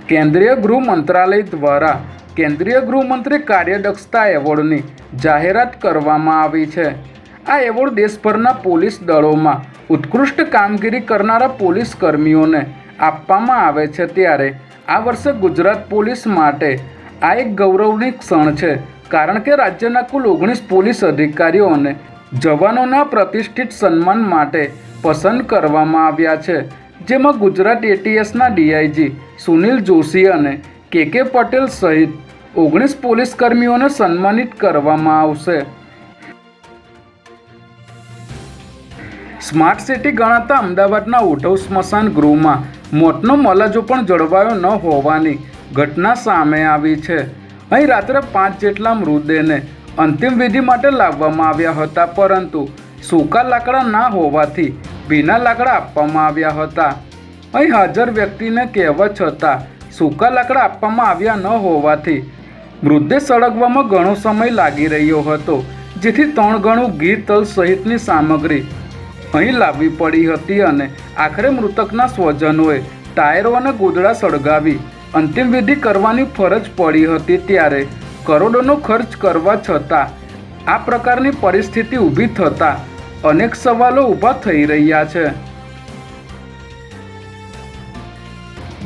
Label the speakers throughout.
Speaker 1: કેન્દ્રીય ગૃહ મંત્રાલય દ્વારા કેન્દ્રીય ગૃહમંત્રી કાર્યદક્ષતા એવોર્ડની જાહેરાત કરવામાં આવી છે। આ એવોર્ડ દેશભરના પોલીસ દળોમાં ઉત્કૃષ્ટ કામગીરી કરનારા પોલીસ કર્મીઓને આપવામાં આવે છે, ત્યારે આ વર્ષે ગુજરાત પોલીસ માટે આ એક ગૌરવની ક્ષણ છે, કારણ કે રાજ્યના કુલ 19 પોલીસ અધિકારીઓ અને જવાનોના પ્રતિષ્ઠિત સન્માન માટે પસંદ કરવામાં આવ્યા છે, જેમાં ગુજરાત એટીએસના ડીઆઈજી સુનિલ જોશી અને કે પટેલ સહિત 19 પોલીસ કર્મીઓને સન્માનિત કરવામાં આવશે। સ્માર્ટ સિટી ગણાતા અમદાવાદના ઉઢવ સ્મશાન ગૃહમાં મોતનો મલાજો પણ જળવાયો ન હોવાની ઘટના સામે આવી છે। અહીં રાત્રે 5 જેટલા મૃતદેહને અંતિમ વિધિ માટે લાવવામાં આવ્યા હતા, પરંતુ સૂકા લાકડા ના હોવાથી ભીના લાકડા આપવામાં આવ્યા હતા। અહીં હાજર વ્યક્તિને કહેવા છતાં સૂકા લાકડા આપવામાં આવ્યા ન હોવાથી મૃતદેહ સળગવામાં ઘણો સમય લાગી રહ્યો હતો, જેથી 3 ગણું ઘી તલ સહિતની સામગ્રી અહીં લાવવી પડી હતી અને આખરે મૃતકના સ્વજનોએ ટાયરો અને ગોદડા સળગાવી અંતિમ વિધિ કરવાની ફરજ પડી હતી, ત્યારે કરોડોનો ખર્ચ કરવા છતાં આ પ્રકારની પરિસ્થિતિ ઊભી થતાં અનેક સવાલો ઊભા થઈ રહ્યા છે।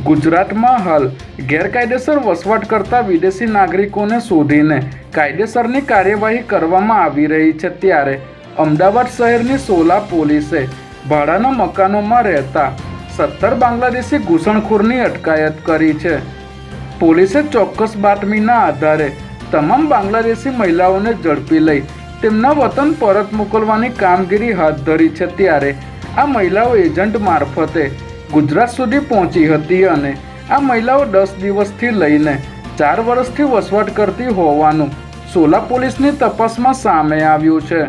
Speaker 1: ગુજરાતમાં હાલ ગેરકાયદેસર વસવાટ કરતા વિદેશી નાગરિકોને શોધીને કાયદેસરની કાર્યવાહી કરવામાં આવી રહી છે, ત્યારે અમદાવાદ શહેરની સોલા પોલીસે ભાડાના મકાનોમાં રહેતા 17 બાંગ્લાદેશી ઘૂસણખોરની અટકાયત કરી છે। પોલીસે ચોક્કસ બાતમીના આધારે તમામ બાંગ્લાદેશી મહિલાઓને ઝડપી લઈ તેમના વતન પરત મોકલવાની કામગીરી હાથ ધરી છે, ત્યારે આ મહિલાઓ એજન્ટ મારફતે ગુજરાત સુધી પહોંચી હતી અને આ મહિલાઓ 10 દિવસથી લઈને 4 વર્ષથી વસવાટ કરતી હોવાનું સોલા પોલીસની તપાસમાં સામે આવ્યું છે।